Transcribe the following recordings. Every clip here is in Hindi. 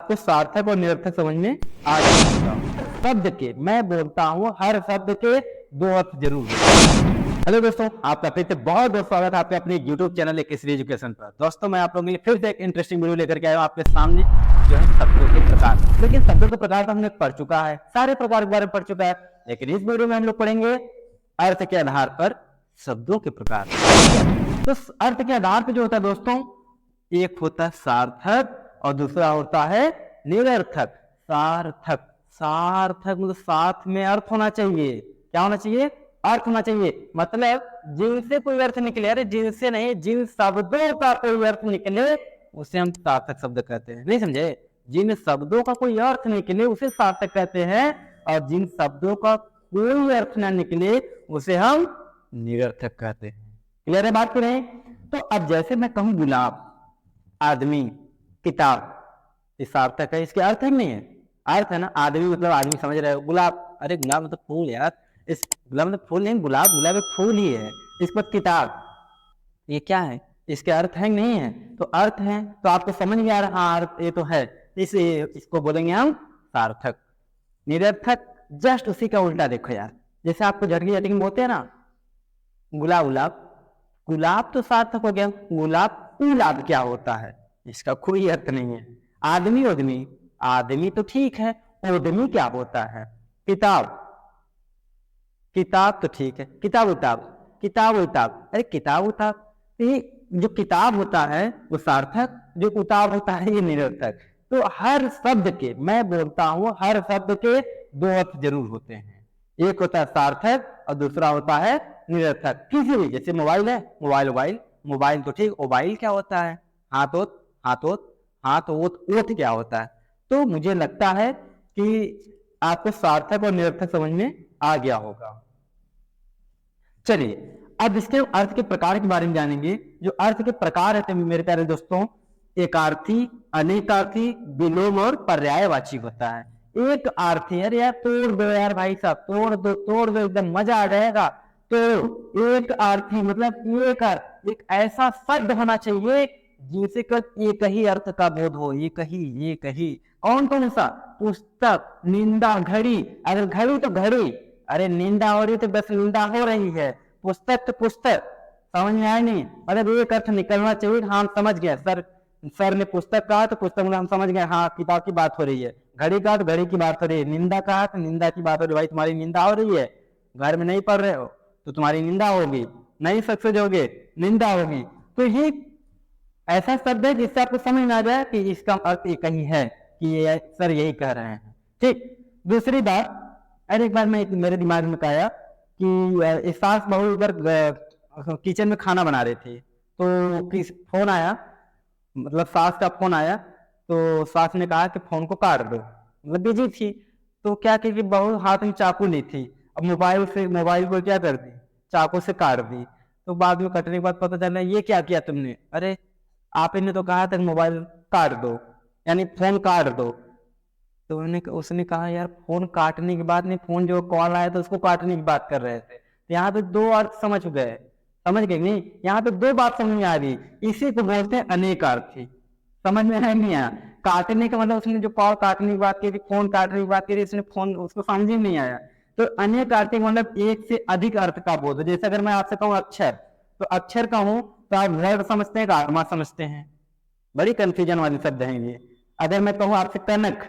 आपको सार्थक और निरर्थक समझ में आ जाएगा। शब्द के मैं बोलता हूँ हर शब्द के दो अर्थ जरूर होते। हेलो दोस्तों, आपका फिर से बहुत बहुत स्वागत है आपके अपने YouTube चैनल एक केसरी एजुकेशन पर। दोस्तों, मैं आप लोगों के लिए फिर से एक इंटरेस्टिंग वीडियो लेकर के आया हूँ आपके सामने, जो है शब्दों के प्रकार। लेकिन शब्दों के प्रकार तो हमने पढ़ चुका है, सारे प्रकार के बारे में पढ़ चुका है, लेकिन इस वीडियो में हम लोग पढ़ेंगे अर्थ के आधार पर शब्दों के प्रकार। तो अर्थ के आधार पर जो होता है दोस्तों, एक होता है सार्थक और दूसरा होता है निरर्थक। सार्थक सार्थक मतलब साथ में अर्थ होना चाहिए। क्या होना चाहिए? अर्थ होना चाहिए। मतलब जिनसे कोई अर्थ निकले, अरे जिनसे नहीं, जिन शब्दों का कोई अर्थ निकले उसे हम सार्थक शब्द कहते हैं। नहीं समझे? जिन शब्दों का कोई अर्थ निकले उसे सार्थक कहते हैं, और जिन शब्दों का कोई अर्थ ना निकले उसे हम निरर्थक कहते हैं। क्लियर है बात? करें तो अब जैसे मैं कहूं गुलाब, आदमी, किताब, ये सार्थक है। इसके अर्थ है नहीं है? अर्थ है ना। आदमी मतलब आदमी, समझ रहे हो? गुलाब, अरे गुलाब मतलब फूल यार। इस गुलाब मतलब फूल नहीं, गुलाब गुलाब एक फूल ही है। इसके बाद किताब, ये क्या है? इसके अर्थ है नहीं है? तो अर्थ है तो आपको समझ में आ रहा है, हाँ अर्थ ये तो है, इसको बोलेंगे हम सार्थक। निरर्थक जस्ट उसी का उल्टा देखो यार। जैसे आपको झटकी झटकी बोलते हैं ना, गुलाब गुलाब, गुलाब तो सार्थक हो गया। गुलाब क्या होता है? इसका कोई अर्थ नहीं है। आदमी उदमी, आदमी तो ठीक है, उदमी क्या होता है? किताब, किताब तो ठीक है। किताब उताब, किताब उताब, अरे किताब उताब, ये जो किताब होता है वो सार्थक, जो उताब होता है ये निरर्थक। तो हर शब्द के मैं बोलता हूं हर शब्द के दो अर्थ जरूर होते हैं। एक होता है सार्थक और दूसरा होता है निरर्थक। किसी भी, जैसे मोबाइल है, मोबाइल मोबाइल, मोबाइल तो ठीक, मोबाइल क्या होता है? हाथ ओत, हाथ ओत, हाथ ओत, ओत क्या होता है? तो मुझे लगता है कि आपको सार्थक और निरर्थक समझ में आ गया होगा। चलिए अब इसके अर्थ के प्रकार के बारे में जानेंगे। जो अर्थ के प्रकार है मेरे प्यारे दोस्तों, एकार्थी, अनेकार्थी, विलोम और पर्यायवाची होता है। एक अर्थी, अरे यार तोड़ दो यार भाई साहब, तोड़ दो एकदम मजा आ जाएगा। तो एक अर्थी मतलब एक ऐसा शब्द होना चाहिए जिसे कर एक ही अर्थ का बोध हो। एक ही कौन कौन सा? पुस्तक, निंदा, घड़ी। अगर घड़ी तो घड़ी, अरे निंदा हो रही तो बस निंदा हो रही है। पुस्तक तो पुस्तक, समझ में आया नहीं? मतलब एक अर्थ निकलना चाहिए। हाँ समझ गया सर ने पुस्तक कहा तो पुस्तक में हम समझ गए, हाँ किताब की बात हो रही है। घड़ी कहा तो घड़ी की बात हो रही है। निंदा कहा तो निंदा की बात हो रही है। भाई तुम्हारी निंदा हो रही है, घर में नहीं पढ़ रहे हो तो तुम्हारी निंदा होगी, नहीं सक्सेस होगे, निंदा होगी। तो ये ऐसा शब्द है जिससे आपको समझ में आ जाए कि इसका अर्थ एक ही है, कि ये सर यही कह रहे हैं। ठीक। दूसरी बात, अरे एक बार मैं मेरे दिमाग में आया कि सास बहू इधर किचन में खाना बना रहे थे, तो फोन आया, मतलब सास का फोन आया। तो सास ने कहा कि फोन को काट दो, मतलब बिजी थी। तो क्या कि बहू हाथ में चाकू नहीं थी, अब मोबाइल को क्या कर दी, चाकू से काट दी। तो बाद में कटने के बाद पता चला ये क्या किया तुमने? अरे आप ने तो कहा था मोबाइल काट दो, यानी फोन काट दो। तो उसने कहा यार फोन काटने की बात नहीं, फोन जो कॉल आया तो उसको काटने की बात कर रहे थे। तो यहाँ पे दो अर्थ समझ गए नहीं? यहाँ पे दो बात समझ में आ रही। इसी को बोलते हैं अनेकार्थी। समझ में है नहीं आया? काटने का मतलब उसने जो कॉल काटने की बात की थी, फोन काटने की बात की थी, उसने फोन उसको समझ ही नहीं आया। तो अनेकार्थी मतलब एक से अधिक अर्थ का बोध। जैसे अगर मैं आपसे कहूँ अक्षर, तो अक्षर कहूँ तो आप वर्ड समझते हैं, आत्मा समझते हैं। बड़ी कंफ्यूजन वाली शब्द है ये। अगर मैं कहूँ आपसे कनक,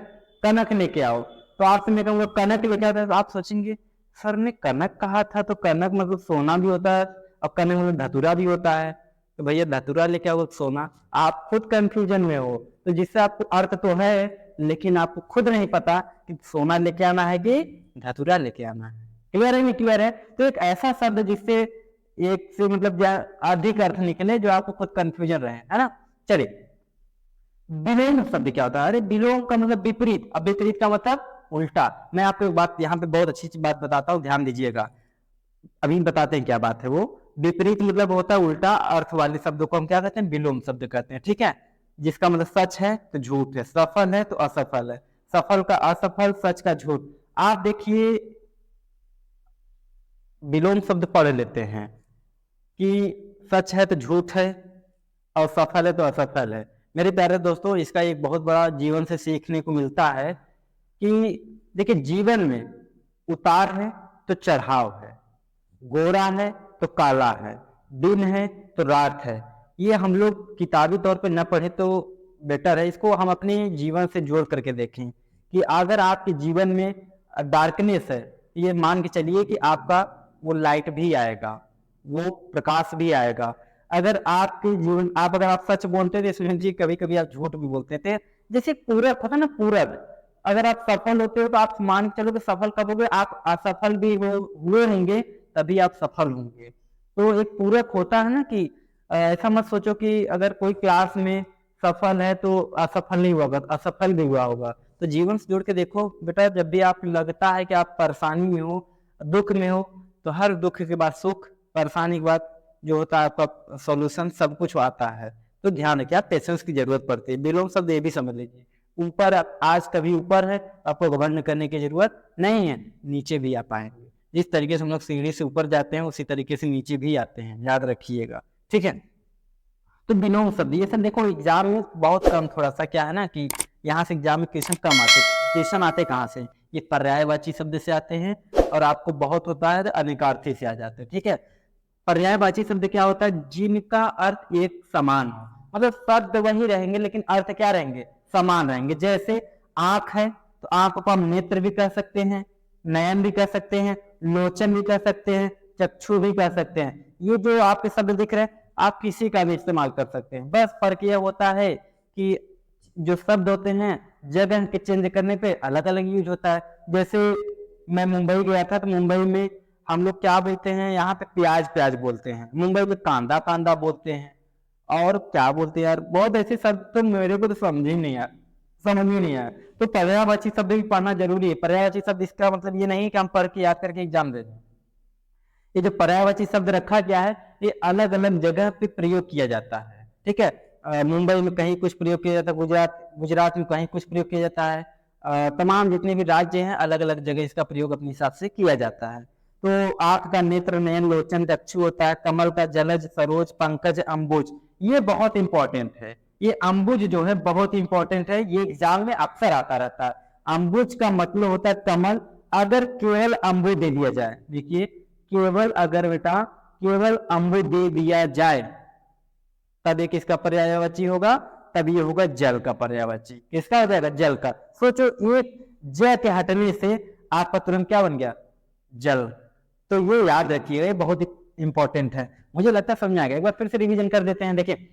कनक लेके आओ, तो आपसे मैं कहूँगा कनक लेके आओ, तो आप सोचेंगे सर ने कनक कहा था, तो कनक मतलब सोना भी होता है और कनक मतलब धतूरा भी होता है। तो भैया धतूरा लेके आओ सोना, आप खुद कंफ्यूजन में हो। तो जिससे आपको अर्थ तो है लेकिन आपको खुद नहीं पता कि सोना लेके आना है कि धतूरा लेके आना है। क्लियर है नहीं क्लियर है? तो एक ऐसा शब्द जिससे एक से मतलब अधिक अर्थ निकले, जो आपको खुद कंफ्यूजन रहे, है ना? चलिए विलोम शब्द क्या होता है? अरे विलोम का मतलब विपरीत। अब विपरीत का मतलब उल्टा। मैं आपको एक बात यहाँ पे बहुत अच्छी बात बताता हूँ, ध्यान दीजिएगा। अभी बताते हैं क्या बात है वो। विपरीत मतलब होता है उल्टा अर्थ वाले शब्दों को हम क्या कहते हैं? विलोम शब्द कहते हैं। ठीक है? जिसका मतलब सच है तो झूठ है, सफल है तो असफल है, सफल का असफल, सच का झूठ। आप देखिए विलोम शब्द पढ़ लेते हैं कि सच है तो झूठ है और सफल है तो असफल है। मेरे प्यारे दोस्तों, इसका एक बहुत बड़ा जीवन से सीखने को मिलता है कि देखिए, जीवन में उतार है तो चढ़ाव है, गोरा है तो काला है, दिन है तो रात है। ये हम लोग किताबी तौर पे न पढ़े तो बेटर है, इसको हम अपने जीवन से जोड़ करके देखें कि अगर आपके जीवन में डार्कनेस है, ये मान के चलिए कि आपका वो लाइट भी आएगा, वो प्रकाश भी आएगा। अगर आपके जीवन अगर आप सच बोलते थे सुनील जी, कभी कभी आप झूठ भी बोलते थे, जैसे पूरब होता ना, पूरब, अगर आप सफल होते हो तो आप मान के चलो कि सफल कब होगे, आप असफल भी हुए होंगे तभी आप सफल होंगे। तो एक पूरक होता है ना कि ऐसा मत सोचो कि अगर कोई क्लास में सफल है तो असफल नहीं हुआ, असफल भी हुआ होगा। तो जीवन से जोड़ के देखो बेटा, जब भी आप लगता है कि आप परेशानी में हो, दुख में हो, तो हर दुख के बाद सुख, परेशानी के बाद जो होता है आपका सॉल्यूशन, सब कुछ आता है। तो ध्यान रखिए, आप पेशेंस की जरूरत पड़ती है। बिलोंग शब्द ये भी समझ लीजिए, ऊपर आज कभी ऊपर है, आपको घमंड करने की जरूरत नहीं है, नीचे भी आ पाएंगे। जिस तरीके से हम लोग सीढ़ी से ऊपर जाते हैं उसी तरीके से नीचे भी आते हैं, याद रखिएगा, ठीक है। तो बिलोंग शब्द ये सब देखो एग्जाम में बहुत कम, थोड़ा सा क्या है ना कि यहाँ से एग्जाम में क्वेश्चन कम आते। क्वेश्चन आते कहाँ से, ये पर्यायवाची शब्द से आते हैं, और आपको बहुत होता है अनेकार्थी से आ जाते हैं, ठीक है। पर्यायवाची शब्द क्या होता है, जिनका अर्थ एक समान हो, मतलब शब्द वही रहेंगे लेकिन अर्थ क्या रहेंगे, समान रहेंगे। जैसे आंख है तो आंख को हम नेत्र भी कह सकते हैं, नयन भी कह सकते हैं, लोचन भी कह सकते हैं, चक्षु भी कह सकते हैं। ये जो आपके शब्द दिख रहे हैं आप किसी का भी इस्तेमाल कर सकते हैं। बस फर्क यह होता है कि जो शब्द होते हैं जगह के चेंज करने पे अलग अलग यूज होता है। जैसे मैं मुंबई गया था तो मुंबई में हम लोग क्या बोलते हैं, यहाँ पे प्याज प्याज बोलते हैं, मुंबई में कांदा कांदा बोलते हैं, और क्या बोलते हैं यार, बहुत ऐसे शब्द तो मेरे को तो समझ ही नहीं आया। तो पर्यायवाची शब्द भी पढ़ना जरूरी है। पर्यायवाची शब्द इसका मतलब ये नहीं कि हम पढ़ के याद करके एग्जाम दे दें। ये जो पर्यायवाची शब्द रखा गया है ये अलग अलग जगह पे प्रयोग किया जाता है, ठीक है। मुंबई में कहीं कुछ प्रयोग किया जाता है, गुजरात में कहीं कुछ प्रयोग किया जाता है। तमाम जितने भी राज्य हैं अलग अलग जगह इसका प्रयोग अपने हिसाब से किया जाता है। तो आंख का नेत्र, नयन, लोचन, चक्षु होता है। कमल का जलज, सरोज, पंकज, अम्बुज, ये बहुत इंपॉर्टेंट है। ये अम्बुज जो है बहुत इंपॉर्टेंट है, ये एग्जाम में अक्सर आता रहता है। अम्बुज का मतलब होता है कमल। अगर केवल अम्बुज दे दिया जाए, देखिए केवल अगर बेटा केवल अम्बुज दे दिया जाए तब ये किसका पर्यायवाची होगा, तब ये होगा जल का पर्यायवाची। किसका हो जाएगा, जल का। सोचो एक ज के हटने से आपका तुरंत क्या बन गया, जल। तो ये याद रखिए, बहुत इंपॉर्टेंट है। मुझे लगता है समझ आ गया, एक बार फिर से रिवीजन कर देते हैं। देखिए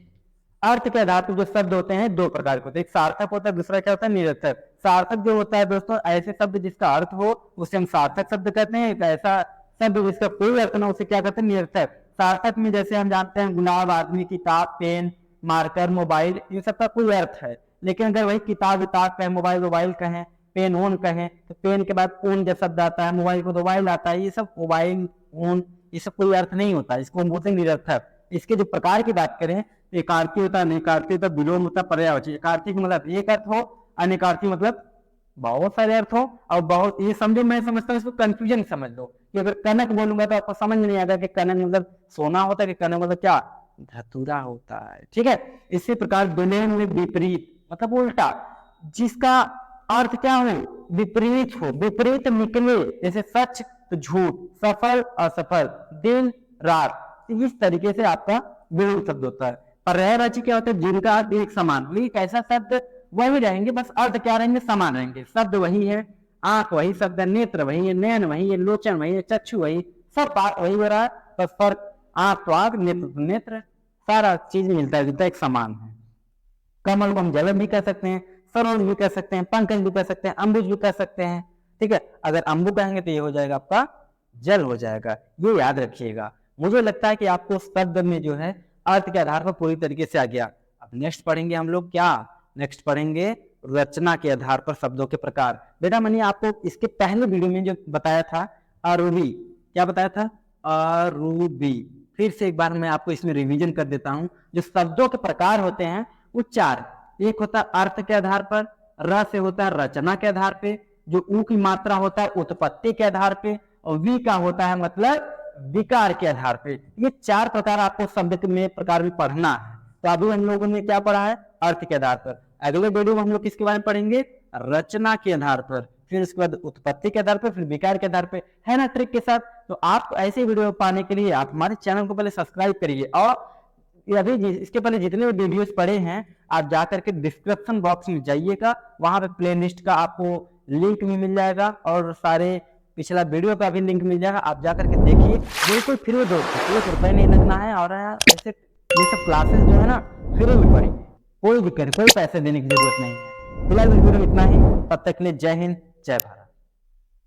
अर्थ के आधार पर जो शब्द होते हैं दो प्रकार के होते हैं, एक सार्थक होता है, दूसरा क्या होता है, निरर्थक। सार्थक जो होता है दोस्तों, ऐसे शब्द जिसका अर्थ हो उसे हम सार्थक शब्द कहते हैं। एक ऐसा शब्द जिसका कोई अर्थ ना उसे क्या कहते हैं, निरर्थक। सार्थक में जैसे हम जानते हैं गुलाब, आदमी, किताब, पेन, मार्कर, मोबाइल, इन सब का कोई अर्थ है। लेकिन अगर वही किताब किताब कहें, मोबाइल मोबाइल कहें, पेन ओन कहें, तो पेन के बाद ओन जब शब्द आता है, मोबाइल को मोबाइल आता है, ये सब मोबाइल ओन ये सब कोई अर्थ नहीं होता, इसको हम बोलते हैं निरर्थक। इसके जो प्रकार की बात करें, एकार्थी होता है, अनेकार्थी होता है, विलोम होता है, पर्यायवाची। एकार्थी का मतलब एक अर्थ हो, अनेकार्थी मतलब बहुत सारे अर्थ हो। और बहुत ये समझो, मैं समझता हूँ इसको कंफ्यूजन समझ लो कि अगर कनक बोलूंगा तो आपको समझ नहीं आएगा कि कनक मतलब सोना होता है कि कनक मतलब क्या, धतूरा होता है, ठीक है। इसी प्रकार विलयन में विपरीत मतलब उल्टा, जिसका अर्थ क्या हो, विपरीत हो, विपरीत निकले। जैसे सच तो झूठ, सफल असफल, दिन रात, इस तरीके से आपका विलोम शब्द होता है। पर्यायवाची क्या होता है, जिनका अर्थ एक समान। कैसा शब्द, वही रहेंगे, बस अर्थ क्या रहेंगे, समान रहेंगे। शब्द वही है, आंख वही शब्द है, नेत्र वही है, नयन वही है, लोचन वही है, चक्षु वही, सब बात वही हो रहा है, बस फर्क आंख तो आंख, नेत्र तो नेत्र, सारा चीज मिलता जुलता एक समान है। कमल को हम जल भी कह सकते हैं, सरोज भी कह सकते हैं, पंकज भी कह सकते हैं, अम्बुज भी कह सकते हैं, ठीक है। अगर अम्बु कहेंगे तो ये हो जाएगा आपका जल हो जाएगा, ये याद रखिएगा। मुझे लगता है कि आपको शब्द में जो है अर्थ के आधार पर पूरी तरीके से आ गया। अब नेक्स्ट पढ़ेंगे हम लोग क्या, नेक्स्ट पढ़ेंगे रचना के आधार पर शब्दों के प्रकार। बेटा मैंने आपको इसके पहले वीडियो में जो बताया था अरूबी, क्या बताया था, अरूबी, फिर से एक बार मैं आपको इसमें रिवीजन कर देता हूं। जो शब्दों के प्रकार होते हैं वो चार, एक होता है अर्थ के आधार पर, र से होता है रचना के आधार पे, जो उ की मात्रा होता है उत्पत्ति के आधार पे, और वी का होता है मतलब विकार के आधार पे। ये चार प्रकार आपको शब्द में प्रकार में पढ़ना है। तो अभी हम लोगों ने क्या पढ़ा है, अर्थ के आधार पर। अगले वीडियो में हम लोग किसके बारे में पढ़ेंगे, रचना के आधार पर, फिर उसके बाद उत्पत्ति के आधार पर, फिर विकार के आधार पर, है ना, ट्रिक के साथ। तो आप ऐसे वीडियो पाने के लिए आप हमारे चैनल को पहले सब्सक्राइब करिए, और अभी इसके पहले जितने भी वीडियोस पढ़े हैं आप जाकर के डिस्क्रिप्शन बॉक्स में जाइएगा, वहां पे प्लेलिस्ट का आपको लिंक भी मिल जाएगा और सारे पिछला वीडियो का भी लिंक मिल जाएगा, आप जाकर के देखिए, बिल्कुल फ्री में दोस्तों, ₹1 नहीं लगना है। और ऐसे ये सब क्लासेस जो है ना फ्री में पढ़ेंगे, कोई दिक्कत, कोई पैसे देने की जरूरत नहीं है। फिलहाल वीडियो में इतना ही, तब तक के लिए जय हिंद, जय भारत।